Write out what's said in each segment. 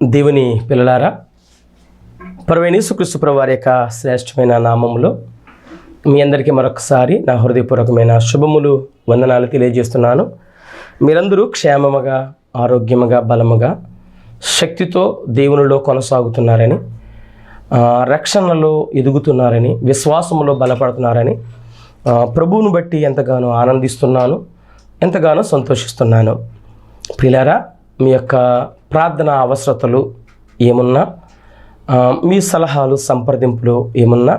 దేవుని పిల్లలారా, ప్రభువైన యేసుక్రీస్తు ప్రభువు వారి యొక్క శ్రేష్టమైన నామములో మీ అందరికీ మరొకసారి నా హృదయపూర్వకమైన శుభములు, వందనాలు తెలియజేస్తున్నాను. మీరందరూ క్షేమముగా, ఆరోగ్యముగా, బలముగా, శక్తితో దేవునిలో కొనసాగుతున్నారని, రక్షణలో ఎదుగుతున్నారని, విశ్వాసములో బలపడుతున్నారని ప్రభువును బట్టి ఎంతగానో ఆనందిస్తున్నాను, ఎంతగానో సంతోషిస్తున్నాను. ప్రియులారా, మీ యొక్క ప్రార్థన అవసరతలు ఏమున్నా, మీ సలహాలు, సంప్రదింపులు ఏమున్నా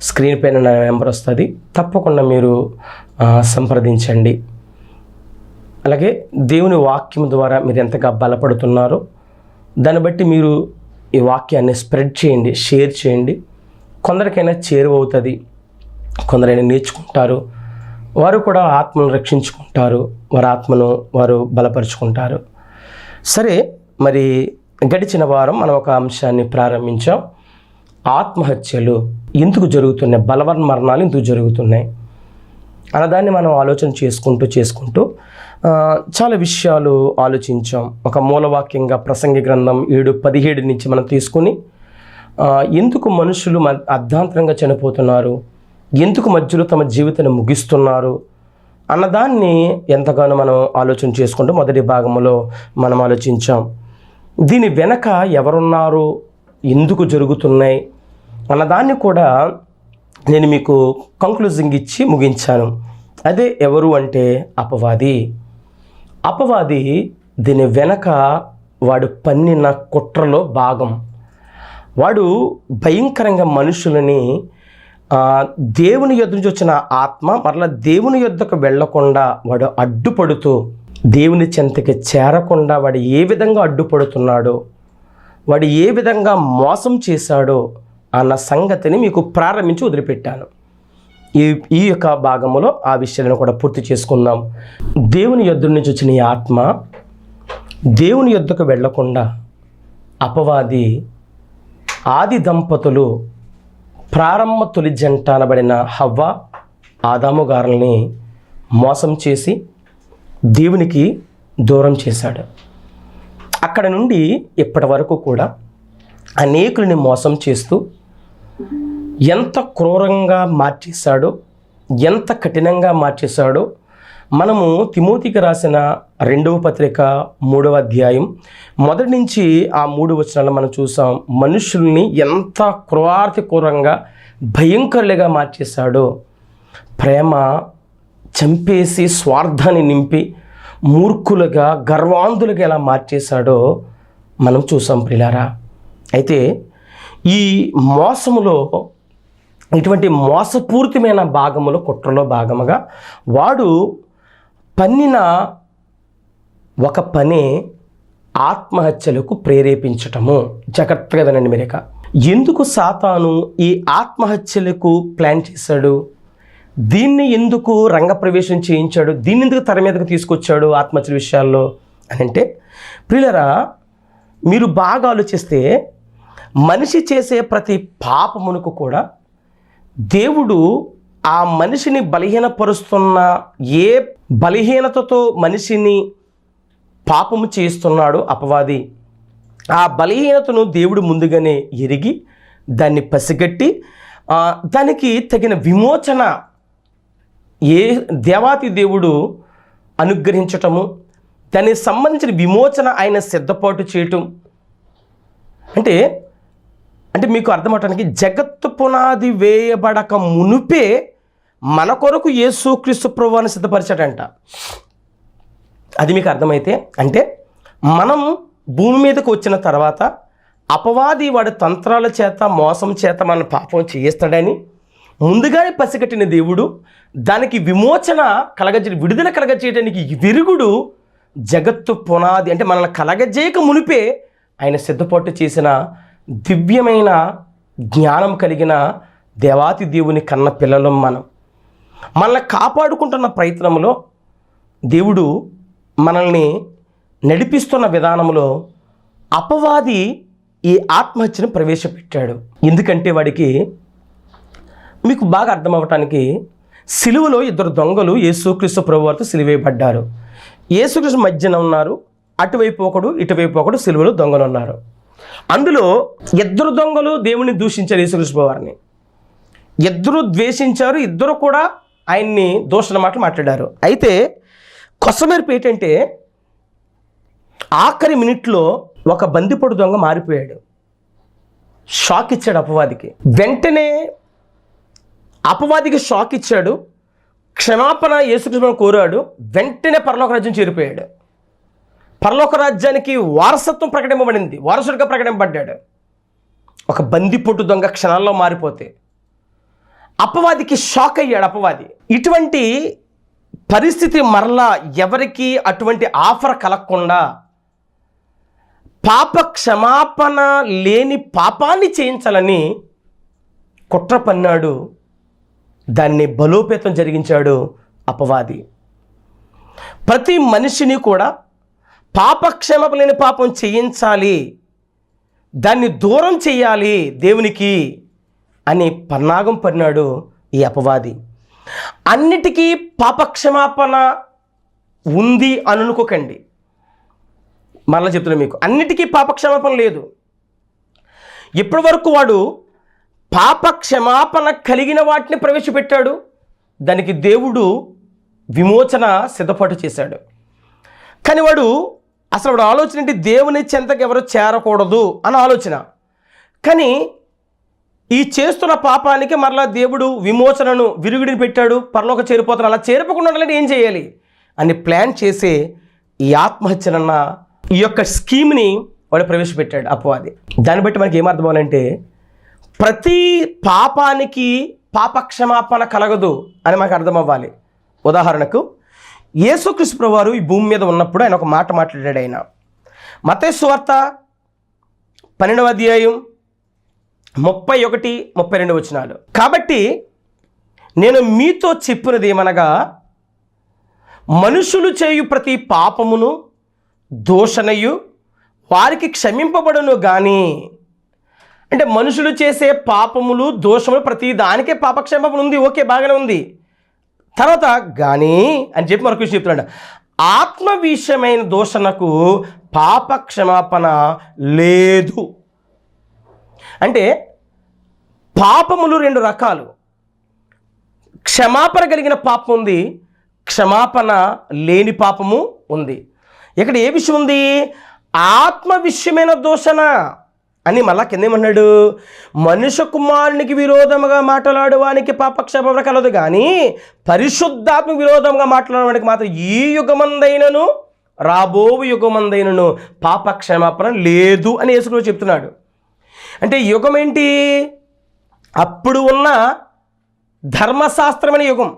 స్క్రీన్ పైన నా నెంబర్ వస్తుంది, తప్పకుండా మీరు సంప్రదించండి. అలాగే దేవుని వాక్యం ద్వారా మీరు ఎంతగా బలపడుతున్నారో దాన్ని బట్టి మీరు ఈ వాక్యాన్ని స్ప్రెడ్ చేయండి, షేర్ చేయండి. కొందరికైనా చేరువవుతుంది, కొందరైనా నేర్చుకుంటారు, వారు కూడా ఆత్మను రక్షించుకుంటారు, వారి ఆత్మను వారు బలపరుచుకుంటారు. సరే, మరి గడిచిన వారం మనం ఒక అంశాన్ని ప్రారంభించాం. ఆత్మహత్యలు ఎందుకు జరుగుతున్నాయి, బలవన్మరణాలు ఎందుకు జరుగుతున్నాయి అన్నదాన్ని మనం ఆలోచన చేసుకుంటూ చాలా విషయాలు ఆలోచించాం. ఒక మూలవాక్యంగా ప్రసంగి గ్రంథం 7:17 నుంచి మనం తీసుకుని ఎందుకు మనుషులు అర్ధాంతరంగా చనిపోతున్నారు, ఎందుకు మధ్యలో తమ జీవితాన్ని ముగిస్తున్నారు అన్నదాన్ని ఎంతగానో మనం ఆలోచన చేసుకుంటూ మొదటి భాగంలో మనం ఆలోచించాం. దీని వెనక ఎవరున్నారు, ఎందుకు జరుగుతున్నాయి అన్నదాన్ని కూడా నేను మీకు కంక్లూజింగ్ ఇచ్చి ముగించాను. అదే ఎవరు అంటే అపవాది. దీని వెనక వాడు పన్నిన కుట్రలో భాగం. వాడు భయంకరంగా మనుషులని దేవుని యొద్ద నుంచి వచ్చిన ఆత్మ మరలా దేవుని యొద్దకు వెళ్లకుండా వాడు అడ్డుపడుతూ, దేవుని చెంతకి చేరకుండా వాడు ఏ విధంగా అడ్డుపడుతున్నాడో, వాడు ఏ విధంగా మోసం చేశాడో అన్న సంగతిని మీకు ప్రారంభించి వదిలిపెట్టాను. ఈ యొక్క భాగంలో ఆ విషయాలను కూడా పూర్తి చేసుకుందాం. దేవుని యొద్ద నుంచి వచ్చిన ఈ ఆత్మ దేవుని యొద్దకు వెళ్లకుండా అపవాది ఆది దంపతులు, ప్రారంభ తొలి జంట అనబడిన హవ్వ, ఆదాము గారుల్ని మోసం చేసి దేవునికి దూరం చేశాడు. అక్కడ నుండి ఇప్పటి వరకు కూడా అనేకులని మోసం చేస్తూ ఎంత క్రూరంగా మార్చేశాడో, ఎంత కఠినంగా మార్చేశాడో మనము తిమోతికి రాసిన 2వ పత్రిక 3వ అధ్యాయం మొదటి నుంచి ఆ 3 వచనాలు మనం చూసాం. మనుషుల్ని ఎంత క్రూరంగా, భయంకరులుగా మార్చేశాడో, ప్రేమ చంపేసి స్వార్థాన్ని నింపి మూర్ఖులుగా, గర్వాంధులుగా ఎలా మార్చేశాడో మనం చూసాం ప్రియులారా. అయితే ఈ మోసములో, ఇటువంటి మోసపూరితమైన భాగములో, కుట్రలో భాగముగా వాడు పన్నిన ఒక పనే ఆత్మహత్యలకు ప్రేరేపించటము. జాగ్రత్తగా వినండి మీరేక. ఎందుకు సాతాను ఈ ఆత్మహత్యలకు ప్లాన్ చేశాడు, దీన్ని ఎందుకు రంగప్రవేశం చేయించాడు, దీన్ని ఎందుకు తెర మీదకు తీసుకొచ్చాడు ఆత్మహత్యల విషయాల్లో అని అంటే, ప్రియులరా, మీరు బాగా ఆలోచిస్తే మనిషి చేసే ప్రతి పాపమునకు కూడా దేవుడు ఆ మనిషిని బలహీనపరుస్తున్న, ఏ బలహీనతతో మనిషిని పాపము చేస్తున్నాడో అపవాది, ఆ బలహీనతను దేవుడు ముందుగానే ఎరిగి దాన్ని పసిగట్టి దానికి తగిన విమోచన దేవాతి దేవుడు అనుగ్రహించటము, దానికి సంబంధించిన విమోచన ఆయన సిద్ధపాటు చేయటం. అంటే మీకు అర్థమవటానికి, జగత్తు పునాది వేయబడక మునుపే మన కొరకు యేసుక్రీస్తు ప్రభువుని సిద్ధపరిచాడంట. అది మీకు అర్థమైతే, అంటే మనం భూమి మీదకు వచ్చిన తర్వాత అపవాది వాడి తంత్రాల చేత, మోసం చేత మన పాపం చేయిస్తాడని ముందుగానే పసిగట్టిన దేవుడు దానికి విమోచన విడుదల కలగజేయడానికి విరుగుడు జగత్తు పునాది, అంటే మనల్ని కలగజేయక మునిపే ఆయన సిద్ధపాటు చేసిన దివ్యమైన జ్ఞానం కలిగిన దేవాతి దేవుని కన్న పిల్లలం మనల్ని కాపాడుకుంటున్న ప్రయత్నంలో దేవుడు మనల్ని నడిపిస్తున్న విధానంలో అపవాది ఈ ఆత్మహత్యను ప్రవేశపెట్టాడు. ఎందుకంటే వాడికి, మీకు బాగా అర్థమవటానికి, సిలువలో 2 దొంగలు యేసుక్రీస్తు ప్రభువారితో సిలువేయబడ్డారు. యేసుక్రీస్తు మధ్యన ఉన్నారు, అటువైపు ఒకడు, ఇటువైపు ఒకడు సిలువలో దొంగలు ఉన్నారు. అందులో ఇద్దరు దొంగలు దేవుని దూషించారు, యేసుక్రీస్తు వారిని. ఇద్దరు ద్వేషించారు, ఇద్దరు కూడా ఆయన్ని దూషణ మాటలు మాట్లాడారు. అయితే కొసమెరుపు ఏంటంటే ఆఖరి మినిట్లో ఒక బందిపోటు దొంగ మారిపోయాడు. షాక్ ఇచ్చాడు అపవాదికి. వెంటనే అపవాదికి షాక్ ఇచ్చాడు, క్షమాపణ యేసుక్రీస్తు కోరాడు. వెంటనే పరలోక రాజ్యం చేరిపోయాడు. పరలోక రాజ్యానికి వారసత్వం ప్రకటింపబడింది, వారసుడిగా ప్రకటింపబడ్డాడు. ఒక బందిపోటు దొంగ క్షణాల్లో మారిపోతే అపవాదికి షాక్ అయ్యాడు అపవాది. ఇటువంటి పరిస్థితి మరలా ఎవరికి అటువంటి ఆఫర్ కలగకుండా పాప క్షమాపణ లేని పాపాన్ని చేయించాలని కుట్ర పన్నాడు. దాన్ని బలోపేతం జరిగించాడు అపవాది. ప్రతి మనిషిని కూడా పాప క్షమాపణ లేని పాపం చేయించాలి, దాన్ని దూరం చేయాలి దేవునికి అని పన్నాగం పన్నాడు ఈ అపవాది. అన్నిటికీ పాపక్షమాపణ ఉంది అని అనుకోకండి. మరలా చెప్తున్నా మీకు, అన్నిటికీ పాపక్షమాపణ లేదు. ఇప్పటి వరకు వాడు పాప క్షమాపణ కలిగిన వాటిని ప్రవేశపెట్టాడు, దానికి దేవుడు విమోచన సిద్ధపాటు చేశాడు. కానీ వాడు ఆలోచన ఏంటి? దేవుని చెంతకు ఎవరు చేరకూడదు అని ఆలోచన. కానీ ఈ చేస్తున్న పాపానికి మరలా దేవుడు విమోచనను, విరుగుడిని పెట్టాడు, పరలోక చేరిపోతాను. అలా చేరిపోకుండా ఉండాలంటే ఏం చేయాలి అని ప్లాన్ చేసి ఈ ఆత్మహత్యనన్న ఈ యొక్క స్కీమ్ని వాడు ప్రవేశపెట్టాడు అపవాది. దాన్ని బట్టి మనకి ఏమర్థం అవ్వాలంటే ప్రతి పాపానికి పాపక్షమాపణ కలగదు అని మనకు అర్థం అవ్వాలి. ఉదాహరణకు యేసుక్రీస్తు ప్రభువారు ఈ భూమి మీద ఉన్నప్పుడు ఆయన ఒక మాట మాట్లాడాడు. ఆయన మత్తయి సువార్త 12వ అధ్యాయం 31, 32 వచనాలు. కాబట్టి నేను మీతో చెప్పినది ఏమనగా, మనుషులు చేయు ప్రతి పాపమును దూషణయు వారికి క్షమింపబడును కానీ, అంటే మనుషులు చేసే పాపములు దోషములు ప్రతి దానికే పాపక్షమాపణ ఉంది, ఓకే బాగానే ఉంది. తర్వాత కానీ అని చెప్పి మరొక విషయం చెప్తున్నాడు, ఆత్మ విషయమైన దూషణకు పాపక్షమాపణ లేదు. అంటే పాపములు రెండు రకాలు. క్షమాపణ కలిగిన పాపం ఉంది, క్షమాపణ లేని పాపము ఉంది. ఇక్కడ ఏ విషయం ఉంది? ఆత్మ విషయమైన దూషణ అని మళ్ళా కిందేమన్నాడు, మనుష్య కుమారునికి విరోధముగా మాట్లాడేవానికి పాపక్షమాపణ కలదు కానీ పరిశుద్ధాత్మ విరోధంగా మాట్లాడేవానికి మాత్రం ఈ యుగమందైనను రాబో యుగమందైనను పాపక్షమాపణ లేదు అని యేసుక్రీస్తు చెప్తున్నాడు. అంటే యుగం ఏంటి? అప్పుడు ఉన్న ధర్మశాస్త్రమైన యుగం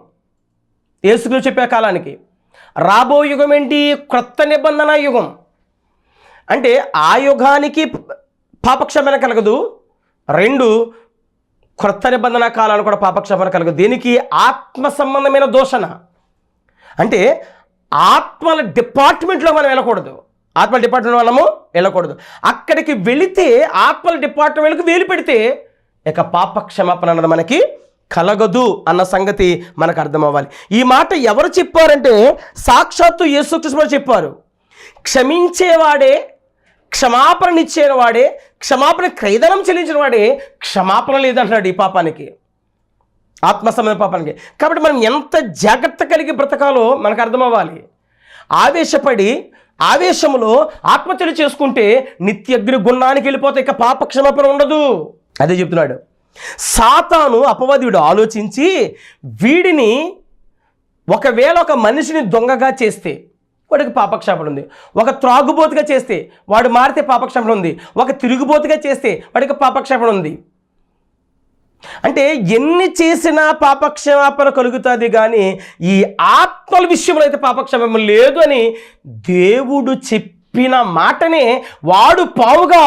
యేసుక్రీస్తు చెప్పే కాలానికి. రాబో యుగం ఏంటి? క్రొత్త నిబంధన యుగం. అంటే ఆ యుగానికి పాపక్షమాపణ కలగదు, రెండు క్రొత్త నిబంధన కాలానికి కూడా పాపక్షమాపణ కలగదు. దీనికి ఆత్మ సంబంధమైన దూషణ. అంటే ఆత్మల డిపార్ట్మెంట్లో మనం వెళ్ళకూడదు, ఆత్మల డిపార్ట్మెంట్ వాళ్ళము వెళ్ళకూడదు. అక్కడికి వెళితే ఆత్మల డిపార్ట్మెంట్కి వేలు పెడితే ఇక పాపక్షమాపణ అన్నది మనకి కలగదు అన్న సంగతి మనకు అర్థం అవ్వాలి. ఈ మాట ఎవరు చెప్పారంటే సాక్షాత్తు యేసుక్రీస్తు చెప్పారు. క్షమించేవాడే, క్షమాపణనిచ్చిన వాడే, క్షమాపణ క్రైదనం చెల్లించిన వాడే క్షమాపణ లేదంటున్నాడు ఈ పాపానికి, ఆత్మ సంబంధ పాపానికి. కాబట్టి మనం ఎంత జాగ్రత్త కలిగి బ్రతకాలో మనకు అర్థం అవ్వాలి. ఆవేశపడి ఆవేశంలో ఆత్మహత్యలు చేసుకుంటే నిత్యగ్ని గుణానికి వెళ్ళిపోతే ఇక పాప క్షమాపణ ఉండదు. అదే చెప్తున్నాడు. సాతాను అపవాదివుడు ఆలోచించి వీడిని ఒకవేళ ఒక మనిషిని దొంగగా చేస్తే వాడికి పాపక్షమాపణ ఉంది, ఒక త్రాగుబోతుగా చేస్తే వాడు మారితే పాపక్షమాపణ ఉంది, ఒక తిరుగుబోతుగా చేస్తే వాడికి పాపక్షమాపణ ఉంది. అంటే ఎన్ని చేసినా పాపక్షమాపణ కలుగుతుంది కానీ ఈ ఆత్మల విషయంలో అయితే పాపక్షమాపణ లేదు అని దేవుడు చెప్పిన మాటనే వాడు పావుగా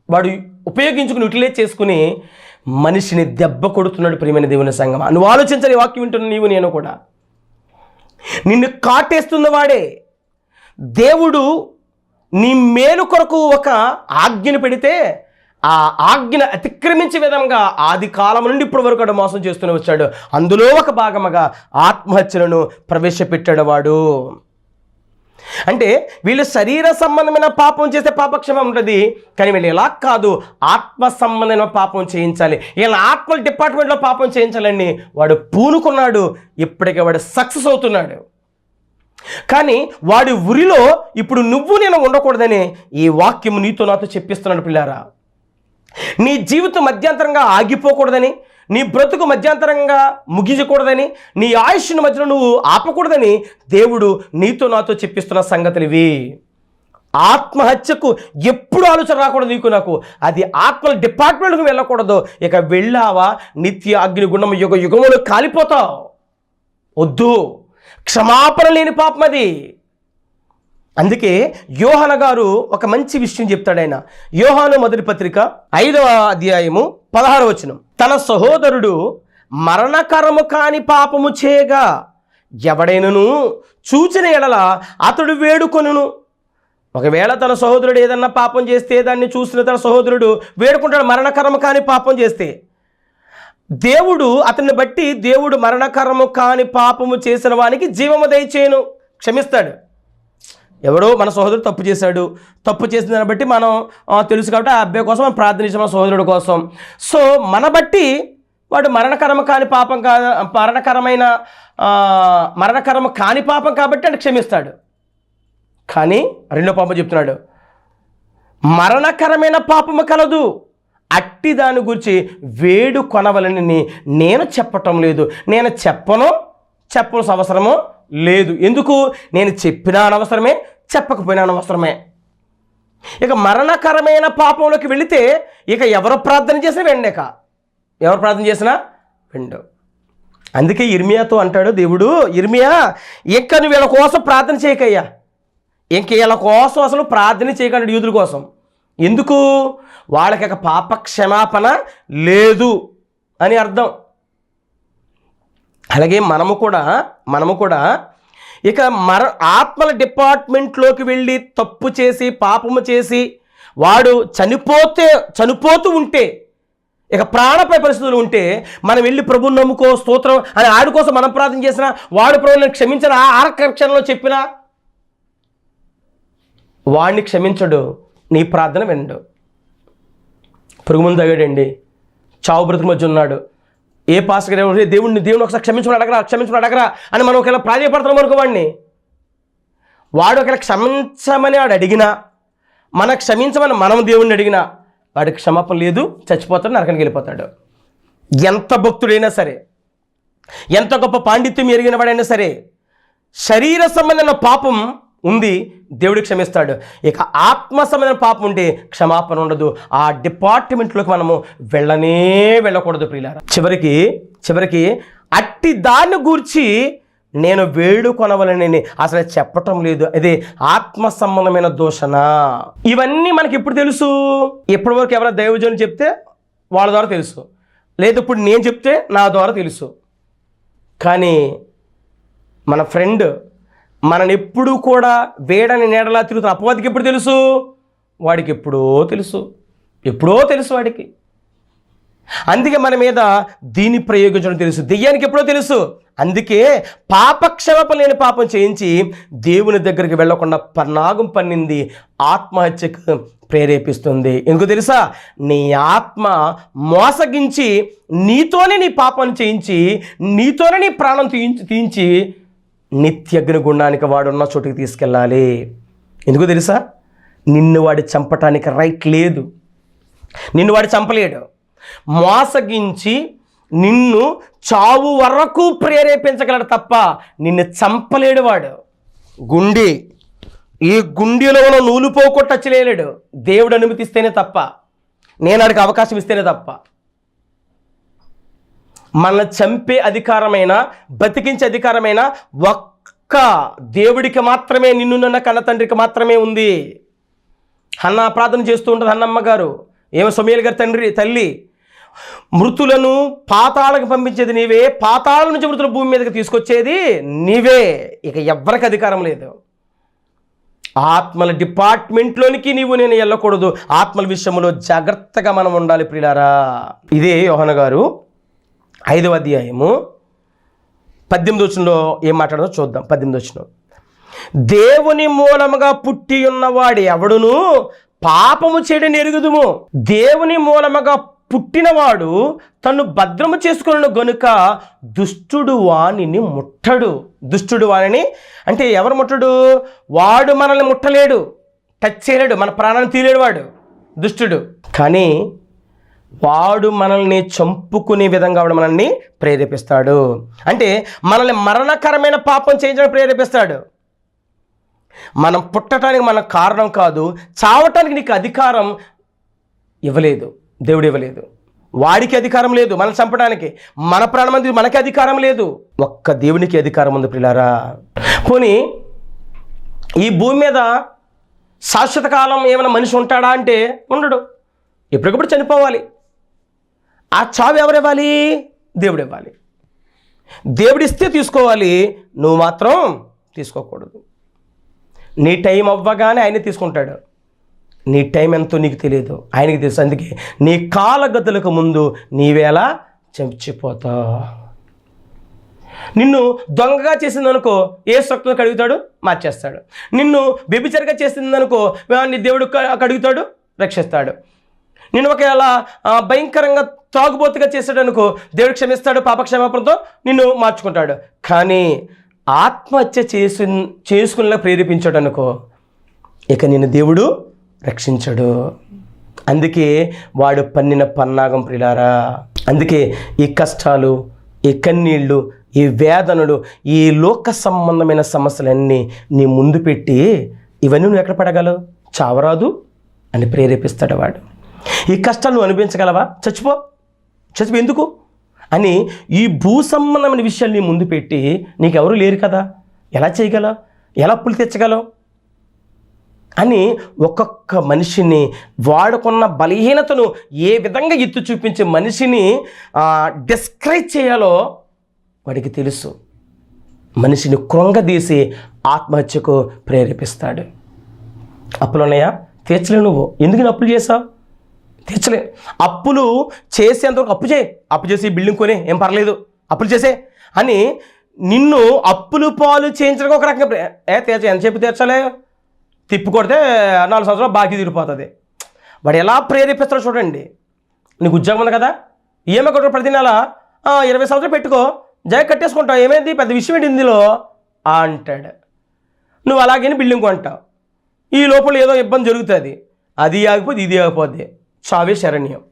వాడు ఉపయోగించుకుని యూటిలైజ్ చేసుకుని మనిషిని దెబ్బ కొడుతున్నాడు. ప్రియమైన దేవుని సంగమా, నువ్వు ఆలోచించని వాక్యం వింటున్న నీవు నేను కూడా. నిన్ను కాటేస్తున్న వాడే దేవుడు నీ మేలు కొరకు ఒక ఆజ్ఞను పెడితే ఆ ఆజ్ఞను అతిక్రమించే విధంగా ఆది కాలం నుండి ఇప్పటి వరకు వాడు మోసం చేస్తూనే వచ్చాడు. అందులో ఒక భాగముగా ఆత్మహత్యలను ప్రవేశపెట్టాడు వాడు. అంటే వీళ్ళు శరీర సంబంధమైన పాపం చేస్తే పాపక్షమ ఉంటుంది, కానీ వీళ్ళు ఎలా కాదు, ఆత్మ సంబంధమైన పాపం చేయించాలి. ఇలా ఆత్మ డిపార్ట్మెంట్లో పాపం చేయించాలని వాడు పూనుకున్నాడు. ఇప్పటికే వాడు సక్సెస్ అవుతున్నాడు. కానీ వాడి ఉరిలో ఇప్పుడు నువ్వు నేను ఉండకూడదని ఈ వాక్యం నీతో నాతో చెప్పిస్తున్నాడు. పిల్లారా, నీ జీవితం మధ్యాంతరంగా ఆగిపోకూడదని, నీ బ్రతుకు మధ్యాంతరంగా ముగించకూడదని, నీ ఆయుష్ను మధ్యలో నువ్వు ఆపకూడదని దేవుడు నీతో నాతో చెప్పిస్తున్న సంగతులు ఇవి. ఆత్మహత్యకు ఎప్పుడు ఆలోచన రాకూడదు నీకు నాకు. అది ఆత్మల డిపార్ట్మెంట్కు వెళ్ళకూడదు. ఇక వెళ్ళావా నిత్య అగ్నిగుండం యుగములు కాలిపోతావు. వద్దు, క్షమాపణ లేని పాపం అది. అందుకే యోహాను గారు ఒక మంచి విషయం చెప్తాడు. ఆయన యోహాను మొదటి పత్రిక 5వ అధ్యాయము 16వ వచనం, తన సహోదరుడు మరణకరము కాని పాపము చేయగా ఎవడైనను చూచిన ఎడల అతడు వేడుకొనును. ఒకవేళ తన సహోదరుడు ఏదన్నా పాపం చేస్తే దాన్ని చూసిన తన సహోదరుడు వేడుకుంటాడు. మరణకరము కాని పాపం చేస్తే దేవుడు అతన్ని బట్టి దేవుడు మరణకరము కాని పాపము చేసిన వానికి జీవము దయచేయును, క్షమిస్తాడు. ఎవడో మన సహోదరుడు తప్పు చేశాడు, తప్పు చేసిన దాన్ని బట్టి మనం తెలుసు కాబట్టి ఆ అబ్బాయి కోసం మనం ప్రార్థించాం, మన సహోదరుడు కోసం. సో మన బట్టి వాడు మరణకరము కాని పాపం మరణకరము కాని పాపం కాబట్టి అంటే క్షమిస్తాడు. కానీ రెండో పాపం చెప్తున్నాడు, మరణకరమైన పాపము కలదు, అట్టి దాని గురించి వేడు కొనవలని నేను చెప్పటం లేదు. నేను చెప్పవలసిన అవసరమో లేదు. ఎందుకు? నేను చెప్పినా అనవసరమే, చెప్పకపోయినా అనవసరమే. ఇక మరణకరమైన పాపంలోకి వెళితే ఇక ఎవరు ప్రార్థన చేసినా వెండేక, ఎవరు ప్రార్థన చేసినా వెండు. అందుకే ఇర్మియాతో అంటాడు దేవుడు, ఇర్మియా ఇంక నువ్వు వీళ్ళ కోసం ప్రార్థన చేయకయ్యా, ఇంక వీళ్ళ కోసం అసలు ప్రార్థన చేయకండి యూదుల కోసం. ఎందుకు? వాళ్ళకి ఇక పాప క్షమాపణ లేదు అని అర్థం. అలాగే మనము కూడా ఇక ఆత్మల డిపార్ట్మెంట్లోకి వెళ్ళి తప్పు చేసి పాపము చేసి వాడు చనిపోతూ ఉంటే, ఇక ప్రాణపై పరిస్థితులు ఉంటే మనం వెళ్ళి ప్రభువుని నమ్ముకో స్తోత్రం అని ఆడి కోసం మనం ప్రార్థన చేసినా, వాడు ప్రభువుని క్షమించిన ఆరక్షణలో చెప్పినా వాడిని క్షమించడు, నీ ప్రార్థన వినడు. పురుగు ముందు తగాడండి, చావు బ్రతుకు మధ్య ఉన్నాడు, ఏ పాస్టర్ గారు దేవుడిని ఒకసారి క్షమించమని అడగరా అని మనం ఒకవేళ ప్రాధాయపడుతున్నాం అనుకో, వాడు ఒకవేళ క్షమించమని వాడు అడిగినా, మన క్షమించమని మనం దేవుడిని అడిగినా వాడికి క్షమాపణ లేదు, చచ్చిపోతాడు, నరకానికి వెళ్ళిపోతాడు. ఎంత భక్తుడైనా సరే, ఎంత గొప్ప పాండిత్యం ఎరిగిన వాడైనా సరే, శరీర సంబంధమైన పాపం ఉంది, దేవుడికి క్షమిస్తాడు. ఇక ఆత్మ సంబంధమైన పాపం ఉంటే క్షమాపణ ఉండదు. ఆ డిపార్ట్మెంట్లోకి మనము వెళ్ళకూడదు ప్రియులారా. చివరికి అట్టి దాన్ని గూర్చి నేను వేడుకొనవలనని అసలు చెప్పటం లేదు. అదే ఆత్మ సంబంధమైన దూషణ. ఇవన్నీ మనకి ఎప్పుడు తెలుసు? ఎప్పటి వరకు ఎవరైనా దైవజనులు చెప్తే వాళ్ళ ద్వారా తెలుసు, లేదు ఇప్పుడు నేను చెప్తే నా ద్వారా తెలుసు. కానీ మన ఫ్రెండ్ మనని ఎప్పుడు కూడా వేడని నీడలా తిరుగుతున్న అపవాదికి ఎప్పుడు తెలుసు? వాడికి ఎప్పుడో తెలుసు వాడికి. అందుకే మన మీద దీన్ని ప్రయోగించడం తెలుసు, దెయ్యానికి ఎప్పుడో తెలుసు. అందుకే పాపక్షమాపణ లేని పాపం చేయించి దేవుని దగ్గరికి వెళ్లకుండా పన్నాగం పన్నింది, ఆత్మహత్యకు ప్రేరేపిస్తుంది. ఎందుకు తెలుసా? నీ ఆత్మ మోసగించి నీతోనే నీ పాపాన్ని చేయించి నీతోనే నీ ప్రాణం తీయించి నిత్యగ్ని గుండానికి వాడున్న చోటుకి తీసుకెళ్ళాలి. ఎందుకు తెలుసా? నిన్ను వాడి చంపటానికి రైట్ లేదు, నిన్ను వాడు చంపలేడు. మోసగించి నిన్ను చావు వరకు ప్రేరేపించగలడు తప్ప నిన్ను చంపలేడు వాడు. ఈ గుండెలో నూలు పోకొట్టు టచ్చలేడు, దేవుడు అనుమతిస్తేనే తప్ప, నేను వాడికి అవకాశం ఇస్తేనే తప్ప. మన చంపే అధికారమైన బతికించే అధికారమైన ఒక్క దేవుడికి మాత్రమే, నిన్ను నన్న కన్న తండ్రికి మాత్రమే ఉంది. హన్నా ప్రార్థన చేస్తూ ఉంటుంది, హన్నమ్మ గారు, ఏమో సమూయేలు గారి తల్లి, మృతులను పాతాళకు పంపించేది నీవే, పాతాళం నుంచి మృతుల భూమి మీదకి తీసుకొచ్చేది నీవే, ఇక ఎవ్వరికి అధికారం లేదు. ఆత్మల డిపార్ట్మెంట్లోనికి నేను వెళ్ళకూడదు. ఆత్మల విషయంలో జాగ్రత్తగా మనం ఉండాలి ప్రియులారా. ఇదే యోహాను గారు 5వ అధ్యాయము 18వ వచనంలో ఏం మాట్లాడదో చూద్దాం. 18వ వచనం, దేవుని మూలముగా పుట్టి ఉన్నవాడు ఎవడును పాపము చేయడం ఎరుగుదుము. దేవుని మూలముగా పుట్టినవాడు తను భద్రము చేసుకున్న గనుక దుష్టుడు వానిని ముట్టడు. దుష్టుడు వానిని అంటే ఎవరు ముట్టడు? వాడు మనల్ని ముట్టలేడు, టచ్ చేయలేడు, మన ప్రాణాన్ని తీయలేడు వాడు దుష్టుడు. కానీ వాడు మనల్ని చంపుకునే విధంగా వాడు మనల్ని ప్రేరేపిస్తాడు. అంటే మనల్ని మరణకరమైన పాపం చేయడానికి ప్రేరేపిస్తాడు. మనం పుట్టడానికి మన కారణం కాదు, చావటానికి నీకు అధికారం ఇవ్వలేదు, దేవుడు ఇవ్వలేదు. వాడికి అధికారం లేదు మనం చంపడానికి, మన ప్రాణమంది మనకి అధికారం లేదు, ఒక్క దేవునికి అధికారం ఉంది ప్రియులారా. పోనీ ఈ భూమి మీద శాశ్వత కాలం ఏమైనా మనిషి ఉంటాడా అంటే ఉండడు, ఎప్పటికప్పుడు చనిపోవాలి. ఆ చావు ఎవరు ఇవ్వాలి? దేవుడు ఇవ్వాలి. దేవుడిస్తే తీసుకోవాలి, నువ్వు మాత్రం తీసుకోకూడదు. నీ టైం అవ్వగానే ఆయన తీసుకుంటాడు. నీ టైం ఎంతో నీకు తెలియదు, ఆయనకి తెలుసు. అందుకే నీ కాలగతులకు ముందు నీవేలా చచ్చిపోతావు. నిన్ను దొంగగా చేసిందనుకో ఏ సొక్కను కడుగుతాడు, మార్చేస్తాడు. నిన్ను వ్యభిచారిగా చేసిందనుకో నీ దేవుడు కడుగుతాడు, రక్షిస్తాడు. నిన్ను ఒకవేళ భయంకరంగా తాగుబోతుగా చేస్తాడు అనుకో, దేవుడు క్షమిస్తాడు, పాపక్షమాపణతో నిన్ను మార్చుకుంటాడు. కానీ ఆత్మహత్య చేసుకునేలా ప్రేరేపించాడు అనుకో, ఇక నిన్ను దేవుడు రక్షించడు. అందుకే వాడు పన్నిన పన్నాగం ప్రియులారా. అందుకే ఈ కష్టాలు, ఈ కన్నీళ్ళు, ఈ వేదనలు, ఈ లోక సంబంధమైన సమస్యలన్నీ నీ ముందు పెట్టి ఇవన్నీ నువ్వు ఎక్కడ పడగలవు? చావరాదు అని ప్రేరేపిస్తాడు వాడు. ఈ కష్టాలు నువ్వు అనిపించగలవా? చచ్చిపో ఎందుకు అని ఈ భూ సంబంధమైన విషయాలు నీ ముందు పెట్టి నీకెవరు లేరు కదా, ఎలా చేయగలవు, ఎలా అప్పులు తెచ్చగలవు అని ఒక్కొక్క మనిషిని వాడుకున్న బలహీనతను ఏ విధంగా ఎత్తు చూపించే మనిషిని డిస్క్రైబ్ చేయాలో వాడికి తెలుసు. మనిషిని కృంగదీసి ఆత్మహత్యకు ప్రేరేపిస్తాడు. అప్పులు ఉన్నాయా? తీర్చలే. నువ్వు ఎందుకు అప్పులు చేసావు? తీర్చలే. అప్పులు చేసేంతవరకు అప్పు చేసి బిల్డింగ్ కొని ఏం పర్లేదు, అప్పులు చేసే అని నిన్ను అప్పులు పాలు చేయించడానికి ఒక రకంగా ఎంత చెప్పి తీర్చాలి, తిప్పి కొడితే 4 సంవత్సరాలు బాకీ తీరిపోతుంది. వాడు ఎలా ప్రేరేపిస్తాడో చూడండి. నీకు ఉద్యోగం ఉంది కదా, ఈఎంఐ కొట్టు ప్రతి నెల 20 సంవత్సరాలు పెట్టుకో, జాగ కట్టేసుకుంటావు, ఏమైంది పెద్ద విషయం ఏంటి ఇందులో అంటాడు. నువ్వు అలాగే బిల్డింగ్ కొంటావు, ఈ లోపల ఏదో ఇబ్బంది జరుగుతుంది, అది ఆగిపోద్ది ఇది ఆగిపోద్ది, చావే శరణ్యం.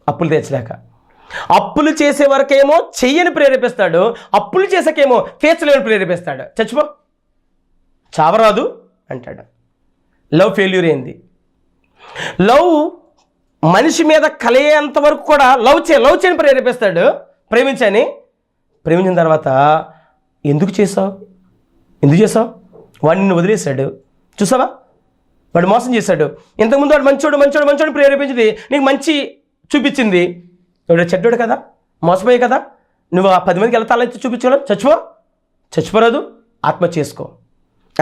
అప్పులు తెచ్చలేక. అప్పులు చేసే వరకేమో చెయ్యని ప్రేరేపిస్తాడు, అప్పులు చేసాకేమో తీర్చలేని ప్రేరేపిస్తాడు. చచ్చిపో, చావరాదు అంటాడు. లవ్ ఫెయిల్యూర్ అయింది. లవ్ మనిషి మీద కలిగేంత వరకు కూడా లవ్ చేయని ప్రేరేపిస్తాడు. ప్రేమించిన తర్వాత ఎందుకు చేసావు వాడు నిన్ను వదిలేశాడు, చూసావా, వాడు మోసం చేశాడు. ఇంతకుముందు వాడు మంచోడు ప్రేరేపించింది, నీకు మంచి చూపించింది, వాడు చెడ్డోడు కదా, మోసపోయే కదా, నువ్వు ఆ 10 మందికి ఎలా తలెత్తి చూపించగలవు? చచ్చిపోరాదు, ఆత్మ చేసుకో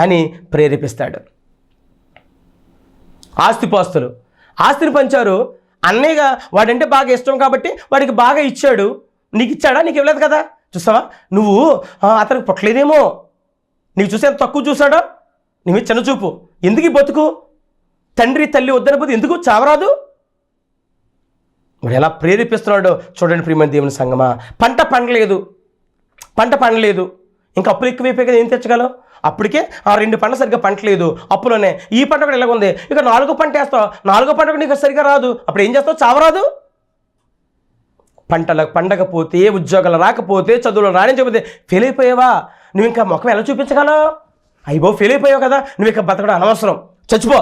అని ప్రేరేపిస్తాడు. ఆస్తిని పంచారు. అన్నయ్యగా వాడంటే బాగా ఇష్టం కాబట్టి వాడికి బాగా ఇచ్చాడు, నీకు ఇచ్చాడా? నీకు ఇవ్వలేదు కదా. చూసావా, నువ్వు అతనికి పుట్టలేదేమో, నీకు చూసే తక్కువ చూసాడో, నీ మీద చిన్న చూపు. ఎందుకు ఈ బతుకు? తండ్రి తల్లి వద్దనపోతే ఎందుకు చావరాదు? వాడు ఎలా ప్రేరేపిస్తున్నాడో చూడండి ప్రియమైన దేవుని సంగమా. పంట పండలేదు, ఇంకా అప్పులు ఎక్కువైపోయి కదా, ఏం తెచ్చగలవు? అప్పటికే 2 పంట సరిగ్గా పంటలేదు, అప్పులోనే. ఈ పంట కూడా ఎలాగుంది, ఇక 4వ పంట వేస్తావు, 4వ పంట కూడా నీకు సరిగ్గా రాదు, అప్పుడు ఏం చేస్తావు? చావరాదు. పంటలకు పండకపోతే, ఉద్యోగాలు రాకపోతే, చదువులు రాణించకపోతే ఫెయిల్ అయిపోయావా? నువ్వు ఇంకా ముఖం ఎలా చూపించగలవు? అయ్యో ఫెయిల్ అయిపోయావు కదా, నువ్వు ఇక బతకడం అనవసరం, చచ్చిపో.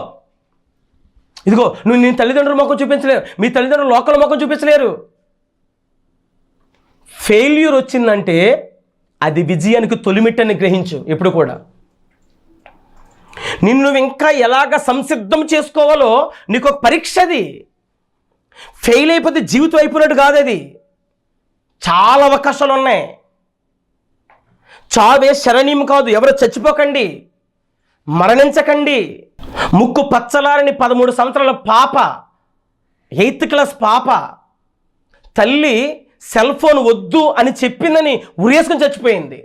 ఇదిగో నువ్వు నీ తల్లిదండ్రుల ముఖం చూపించలేరు, మీ తల్లిదండ్రులు లోకల్ ముఖం చూపించలేరు. ఫెయిల్యూర్ వచ్చిందంటే అది విజయానికి తొలిమిట్టని గ్రహించు. ఎప్పుడు కూడా నిన్ను ఇంకా ఎలాగ సంసిద్ధం చేసుకోవాలో నీకు ఒక పరీక్ష. అది ఫెయిల్ అయిపోతే జీవితం అయిపోయినట్టు కాదు, అది చాలా అవకాశాలు ఉన్నాయి. చావే శరణ్యం కాదు. ఎవరు చచ్చిపోకండి, మరణించకండి. ముక్కు పచ్చలారని 13 సంవత్సరాల పాప, 8th క్లాస్ పాప, తల్లి సెల్ ఫోన్ వద్దు అని చెప్పిందని ఉరేసుకొని చచ్చిపోయింది.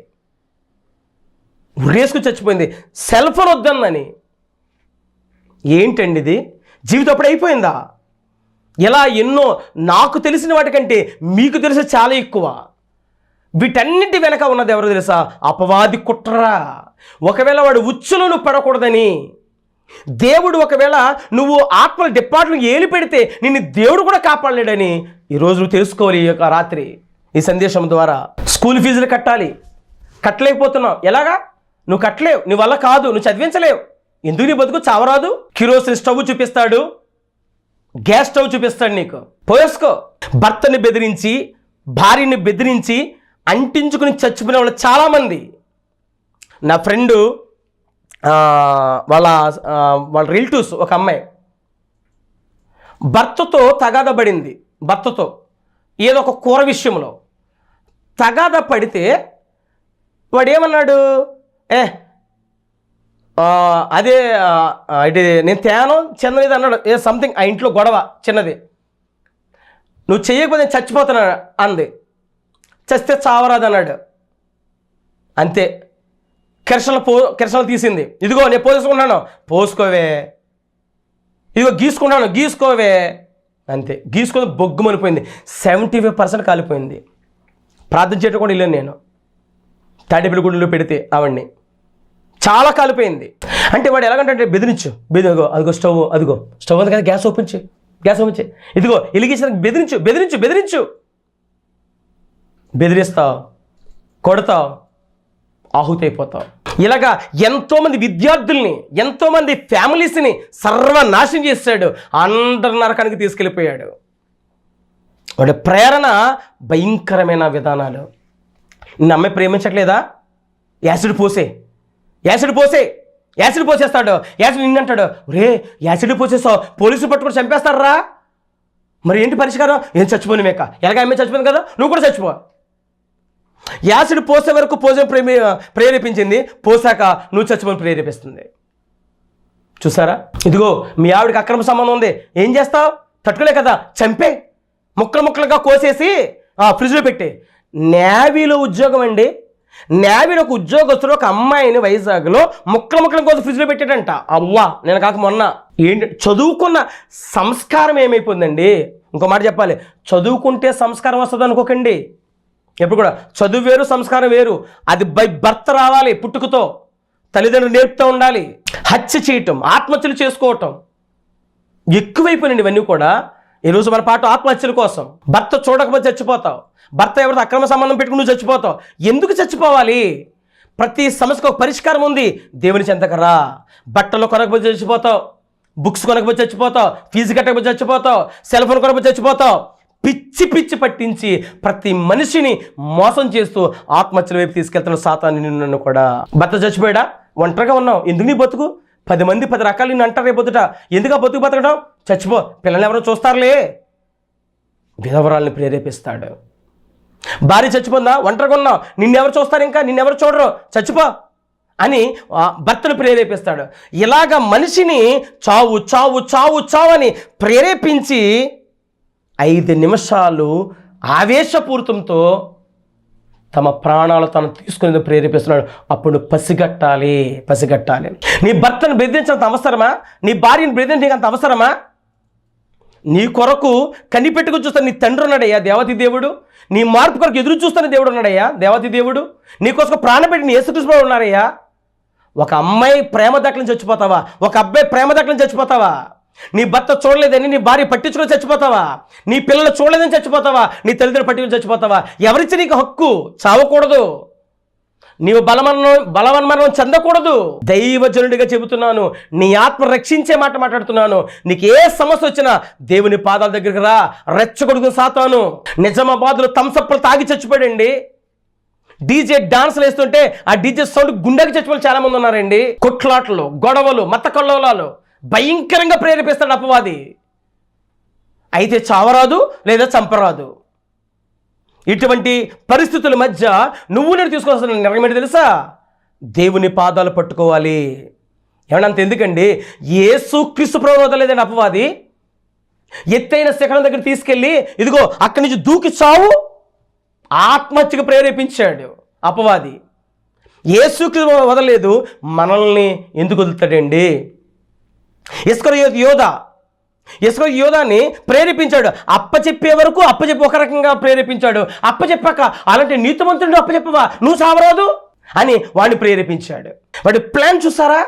ఉరేసుకు చచ్చిపోయింది, సెల్ ఫోన్ వద్దందని. ఏంటండి ఇది? జీవితం అప్పుడు అయిపోయిందా? ఇలా ఎన్నో నాకు తెలిసిన వాటికంటే మీకు తెలిసే చాలా ఎక్కువ. వీటన్నిటి వెనక ఉన్నది ఎవరు తెలుసా? అపవాది కుట్ర. ఒకవేళ వాడు ఉచ్చులో నువ్వు పడకూడదని, దేవుడు ఒకవేళ నువ్వు ఆత్మల డిపార్ట్మెంట్ ఏలి పెడితే నిన్ను దేవుడు కూడా కాపాడలేడని ఈరోజు నువ్వు తెలుసుకోవాలి. ఈ యొక్క రాత్రి ఈ సందేశం ద్వారా స్కూల్ ఫీజులు కట్టలేకపోతున్నావు. ఎలాగా? నువ్వు కట్టలేవు, నీ వల్ల కాదు, నువ్వు చదివించలేవు. ఎందుకు నీ బతుకు చావరాదు? కిరోసిన్ స్టవ్ చూపిస్తాడు, గ్యాస్ స్టవ్ చూపిస్తాడు, నీకు పోయేసుకో. భర్తని బెదిరించి, భార్యని బెదిరించి అంటించుకుని చచ్చిపోయిన వాళ్ళు చాలామంది. నా ఫ్రెండు వాళ్ళ రిలేటివ్స్ ఒక అమ్మాయి భర్తతో తగాదా పడింది. భర్తతో ఏదో ఒక కూర విషయంలో తగాదా పడితే వాడు ఏమన్నాడు, అదే ఇది నేను తేను చిన్నది అన్నాడు. సంథింగ్ ఆ ఇంట్లో గొడవ చిన్నది, నువ్వు చేయకపోతే నేను చచ్చిపోతున్నా అంది. చస్తే చావరాదు అన్నాడు. అంతే, కిరసలు తీసింది. ఇదిగో నేను పోసుకున్నాను, పోసుకోవే. ఇదిగో గీసుకోవే. అంతే, గీసుకొని బొగ్గుమనిపోయింది. 75% కాలిపోయింది. ప్రార్థన చేయడం కూడా వెళ్ళాను నేను, తాడేపల్లి గుడిలో పెడితే ఆవిడ్ని. చాలా కాలిపోయింది. అంటే వాడు ఎలాగంటే బెదిరించు, అదిగో స్టవ్ ఉంది కదా, గ్యాస్ ఓపెన్ చేయి, ఇదిగో వెలిగించిన బెదిరించు. బెదిరిస్తావు, కొడతావు, ఆహుతి అయిపోతావు. ఇలాగా ఎంతోమంది విద్యార్థుల్ని, ఎంతోమంది ఫ్యామిలీస్ని సర్వనాశనం చేశాడు, అందరి నరకానికి తీసుకెళ్ళిపోయాడు. వాడి ప్రేరణ భయంకరమైన విధానాలు. నిన్న అమ్మాయి ప్రేమించట్లేదా? యాసిడ్ పోసేస్తాడు. యాసిడ్ నిన్నంటాడు, రే యాసిడ్ పోసేస్తావు, పోలీసులు పట్టుకొని చంపేస్తారా? మరి ఏంటి పరిష్కారం? ఏం చచ్చిపోను మేక, ఎలాగ అమ్మాయి చచ్చిపోయింది కదా, నువ్వు కూడా చచ్చిపో. యాసిడ్ పోసే వరకు ప్రేరేపించింది, పోసాక నువ్వు చచ్చిపోని ప్రేరేపిస్తుంది. చూసారా? ఇదిగో మీ ఆవిడకి అక్రమ సంబంధం ఉంది, ఏం చేస్తావు? తట్టుకోలే కదా, చంపే, ముక్కలుగా కోసేసి ఫ్రిడ్జ్లో పెట్టే. నేవీలో ఉద్యోగం అండి, నేవీలో ఒక ఉద్యోగస్తుడు ఒక అమ్మాయిని వైజాగ్లో ముక్కలు కోసం ఫ్రిడ్జ్లో పెట్టాడంట. అవ్వా, నేను కాక మొన్న ఏంటి చదువుకున్న సంస్కారం ఏమైపోయిందండి. ఇంకో మాట చెప్పాలి, చదువుకుంటే సంస్కారం వస్తుంది అనుకోకండి. ఎప్పుడు కూడా చదువు వేరు, సంస్కారం వేరు. అది బై బర్త్ రావాలి, పుట్టుకతో తల్లిదండ్రులు నేర్పుతూ ఉండాలి. హత్య చేయటం, ఆత్మహత్యలు చేసుకోవటం ఎక్కువైపోయినండి ఇవన్నీ కూడా. ఈరోజు మన పాట ఆత్మహత్యల కోసం. భర్త చూడకపోతే చచ్చిపోతావు, భర్త ఎవరితో అక్రమ సంబంధం పెట్టుకుని నువ్వు చచ్చిపోతావు. ఎందుకు చచ్చిపోవాలి? ప్రతి సమస్యకు ఒక పరిష్కారం ఉంది. దేవుని చెంతకు రా. బట్టలు కొనకపోతే చచ్చిపోతావు, బుక్స్ కొనకపోతే చచ్చిపోతావు, ఫీజు కట్టకపోతే చచ్చిపోతావు, సెల్ ఫోన్ కొనకపోతే చచ్చిపోతావు. పిచ్చి పట్టించి ప్రతి మనిషిని మోసం చేస్తూ ఆత్మహత్యల వైపు తీసుకెళ్తున్న సాతాను నిన్ను కూడా. భర్త చచ్చిపోయాడా? ఒంటరిగా ఉన్నావు, ఎందుకు నీ బతుకు? 10 మంది 10 రకాలు నిన్ను అంటారు రేపు పొద్దుట. ఎందుకు బతుకు బతకడం? చచ్చిపో, పిల్లల్ని ఎవరో చూస్తారులే. విధవరాల్ని ప్రేరేపిస్తాడు. భార్య చచ్చిపోందా? ఒంటరిగా ఉన్నావు, నిన్నెవరు చూస్తారు? ఇంకా నిన్నెవరు చూడరు, చచ్చిపో అని భర్తను ప్రేరేపిస్తాడు. ఇలాగ మనిషిని చావు అని ప్రేరేపించి 5 నిమిషాలు ఆవేశపూరితంతో తమ ప్రాణాలు తను తీసుకుని ప్రేరేపిస్తున్నాడు. అప్పుడు పసిగట్టాలి. నీ భర్తను బెదిరించినంత అవసరమా? నీ భార్యను బెదిరించినంత అవసరమా? నీ కొరకు కనిపెట్టుకు చూస్తాను నీ తండ్రి ఉన్నాడయ్యా, దేవతి దేవుడు. నీ మార్పు కొరకు ఎదురు చూస్తున్న దేవుడు ఉన్నాడయ్యా, దేవతి దేవుడు. నీకోసం ప్రాణపెట్టి నీ యేసుక్రీస్తు ఉన్నారయ్యా. ఒక అమ్మాయి ప్రేమ దక్కలని చచ్చిపోతావా? ఒక అబ్బాయి ప్రేమ దక్కలని చచ్చిపోతావా? నీ భర్త చూడలేదని నీ భార్య పట్టించుకొని చచ్చిపోతావా? నీ పిల్లలు చూడలేదని చచ్చిపోతావా? నీ తల్లిదండ్రులు పట్టించుకొని చచ్చిపోతావా? ఎవరిచ్చి నీకు హక్కు? చావకూడదు. నీవు బలవన్మరణం చెందకూడదు. దైవజనుడిగా చెబుతున్నాను, నీ ఆత్మ రక్షించే మాట మాట్లాడుతున్నాను. నీకు ఏ సమస్య వచ్చినా దేవుని పాదాల దగ్గరికి రా. రెచ్చగొడుగు సాతాను. నిజామాబాద్లో థమ్సప్లు తాగి చచ్చిపోయాడండి. డీజే డాన్స్లు వేస్తుంటే ఆ డీజే సౌండ్ గుండెకి చచ్చిపోయి చాలా మంది ఉన్నారండి. కొట్లాటలు, గొడవలు, మత కల్లోలాలు భయంకరంగా ప్రేరేపిస్తాడు అపవాది. అయితే చావరాదు లేదా చంపరాదు. ఇటువంటి పరిస్థితుల మధ్య నువ్వు నేను తీసుకోవాల్సిన నిర్ణయం ఏంటి తెలుసా? దేవుని పాదాలు పట్టుకోవాలి. ఏమన్నా అంత ఎందుకండి? యేసుక్రీస్తు ప్రభువును వదలలేదండి అపవాది. ఎత్తైన శిఖరం దగ్గర తీసుకెళ్ళి ఇదిగో అక్కడి నుంచి దూకి చావు, ఆత్మహత్యకు ప్రేరేపించాడు అపవాది. యేసుకి వదలలేదు, మనల్ని ఎందుకు వదులుతాడండి? ఇస్కరియోతు యోధాన్ని ప్రేరేపించాడు, అప్పచెప్పే వరకు అప్పచెప్పి ఒక రకంగా ప్రేరేపించాడు. అప్పచెప్పాక అలాంటి నీతిమంతుడు అప్పచెప్పవా, నువ్వు సావరాదు అని వాడిని ప్రేరేపించాడు. వాడి ప్లాన్ చూసారా?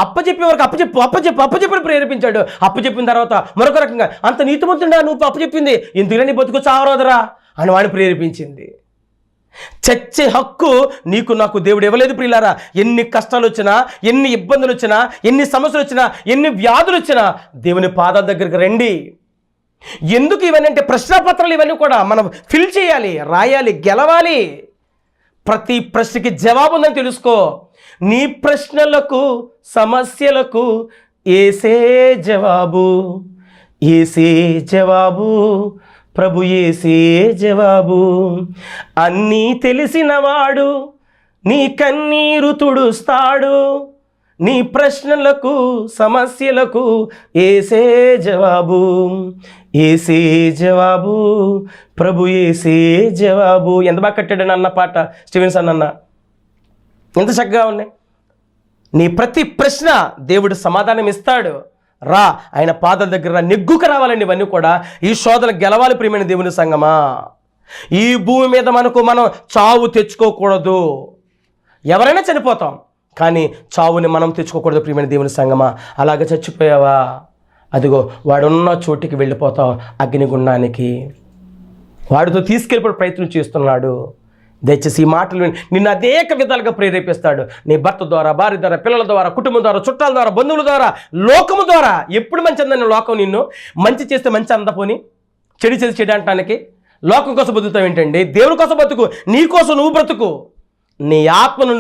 అప్పచెప్పే వరకు అప్పచెప్పని ప్రేరేపించాడు. అప్పచెప్పిన తర్వాత మరొక రకంగా, అంత నీతిమంతుడా నువ్వు అప్పచెప్పింది, ఎందుకని నీ బతుకు చావరాదురా అని వాడిని ప్రేరేపించింది. చచ్చే హక్కు నీకు నాకు దేవుడు ఇవ్వలేదు ప్రియులారా. ఎన్ని కష్టాలు వచ్చినా, ఎన్ని ఇబ్బందులు వచ్చినా, ఎన్ని సమస్యలు వచ్చినా, ఎన్ని వ్యాధులు వచ్చినా దేవుని పాదాల దగ్గరికి రండి. ఎందుకు ఇవన్నీ అంటే ప్రశ్నపత్రాలు ఇవన్నీ కూడా మనం ఫిల్ చేయాలి, రాయాలి, గెలవాలి. ప్రతి ప్రశ్నకి జవాబు ఉందని తెలుసుకో. నీ ప్రశ్నలకు, సమస్యలకు యేసే జవాబు, యేసే జవాబు, ప్రభు యేసే జవాబు. అన్నీ తెలిసినవాడు నీ కన్నీరు తుడుస్తాడు, నీ ప్రశ్నలకు, సమస్యలకు యేసే జవాబు, యేసే జవాబు, ప్రభు యేసే జవాబు. ఎంత బాగా కట్టాడు అన్న పాట స్టీవెన్సన్ అన్న, ఎంత చక్కగా ఉన్నాయి. నీ ప్రతి ప్రశ్న దేవుడు సమాధానం ఇస్తాడు. రా, ఆయన పాదాల దగ్గర నెగ్గుకు రావాలండి. ఇవన్నీ కూడా ఈ శోధన గెలవాలి ప్రియమైన దేవుని సంగమా. ఈ భూమి మీద మనం చావు తెచ్చుకోకూడదు. ఎవరైనా చనిపోతాం, కానీ చావుని మనం తెచ్చుకోకూడదు ప్రియమైన దేవుని సంగమా. అలాగే చచ్చిపోయావా, అదిగో వాడున్న చోటికి వెళ్ళిపోతావు, అగ్నిగుండానికి. వాడితో తీసుకెళ్ళిపోయే ప్రయత్నం చేస్తున్నాడు. దయచేసి ఈ మాటలు నిన్ను అనేక విధాలుగా ప్రేరేపిస్తాడు. నీ భర్త ద్వారా, భార్య ద్వారా, పిల్లల ద్వారా, కుటుంబం ద్వారా, చుట్టాల ద్వారా, బంధువుల ద్వారా, లోకము ద్వారా. ఎప్పుడు మంచి అందని లోకం నిన్ను మంచి చేస్తే మంచి అందపోని, చెడు చేసి చెడు అంటానికి. లోకం కోసం బతుకుతావు ఏంటండి? దేవుని కోసం బతుకు, నీ కోసం నువ్వు బ్రతుకు. నీ ఆత్మను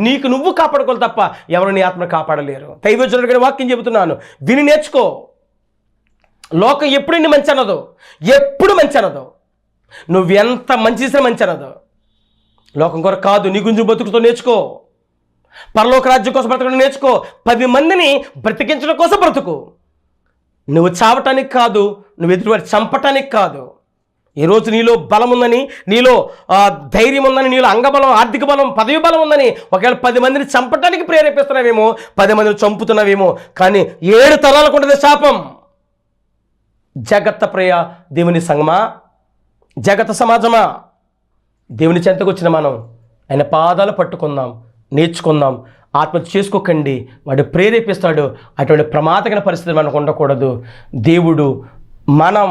నీకు నువ్వు కాపాడుకోవాలి తప్ప ఎవరు నీ ఆత్మను కాపాడలేరు. దైవజనుడిగా వాక్యం చెబుతున్నాను, విని నేర్చుకో. లోకం ఎప్పుడు నిన్ను మంచి అనదు, ఎప్పుడు మంచి అనదు. నువ్వెంత మంచి చేసినా మంచి అనదు. లోకం కొరకు కాదు, నీ గురించి బతుకుతో నేర్చుకో. పరలోక రాజ్యం కోసం బ్రతకడం నేర్చుకో. 10 మందిని బ్రతికించడం కోసం బ్రతుకు. నువ్వు చావటానికి కాదు, నువ్వు ఎదుటివారి చంపటానికి కాదు. ఈరోజు నీలో బలం ఉందని, నీలో ధైర్యం ఉందని, నీలో అంగబలం, ఆర్థిక బలం, పదవి బలం ఉందని ఒకవేళ 10 మందిని చంపటానికి ప్రేరేపిస్తున్నావేమో, 10 మందిని చంపుతున్నావేమో, కానీ 7 తరాలకు ఉంటుంది శాపం. జాగ్రత్త ప్రియ దేవుని సంగమా, జగత సమాజమా, దేవుని చెంతకు వచ్చిన మనం ఆయన పాదాలు పట్టుకుందాం, నేర్చుకుందాం. ఆత్మ చేసుకోకండి, వాడు ప్రేరేపిస్తాడు. అటువంటి ప్రమాదకర పరిస్థితి మనకు ఉండకూడదు. దేవుడు మనం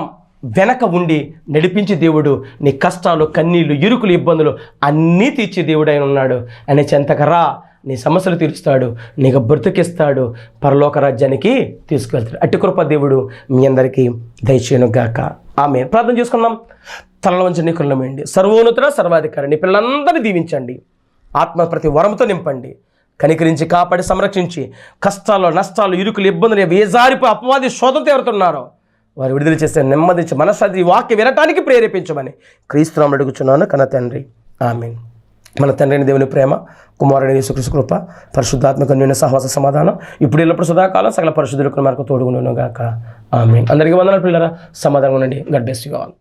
వెనక ఉండి నడిపించే దేవుడు. నీ కష్టాలు, కన్నీళ్ళు, ఇరుకులు, ఇబ్బందులు అన్నీ తీర్చే దేవుడు ఆయన ఉన్నాడు. ఆయన చెంతకు రా, నీ సమస్యలు తీరుస్తాడు, నీకు బ్రతికిస్తాడు, పరలోక రాజ్యానికి తీసుకువెళ్తాడు. అట్టి కృప దేవుడు మీ అందరికీ దయచేయునుగాక. ఆమె ప్రార్థన చేసుకుందాం. తలలో వంచి నీకులమేండి. సర్వోన్నతుడ, సర్వాధికారి నీ పిల్లలందరినీ దీవించండి, ఆత్మ ప్రతి వరంతో నింపండి, కనికరించి కాపాడి సంరక్షించి కష్టాలు, నష్టాలు, ఇరుకులు, ఇబ్బందులు, వేజారిపో అపవాది శోధనతో ఎవరుతున్నారో వారు విడుదల చేస్తే నెమ్మదించి మనశ్శాంతి వాక్య వినటానికి ప్రేరేపించమని క్రీస్తునామములో అడుగుచున్నాను కన్న తండ్రి, ఆమేన్. మన తండ్రి అయిన దేవుని ప్రేమ, కుమారుడైన యేసుక్రీస్తు కృప, పరిశుద్ధాత్మక అన్యోన్య సహవాస సమాధానం ఇప్పుడు ఎల్లప్పుడు సదాకాలం సకల పరిశుద్ధులకు మనకు తోడుగును గాక. ఆమేన్. అందరికీ వందనాలు పిల్లరా. సమాధానం ఉండండి. God bless you all.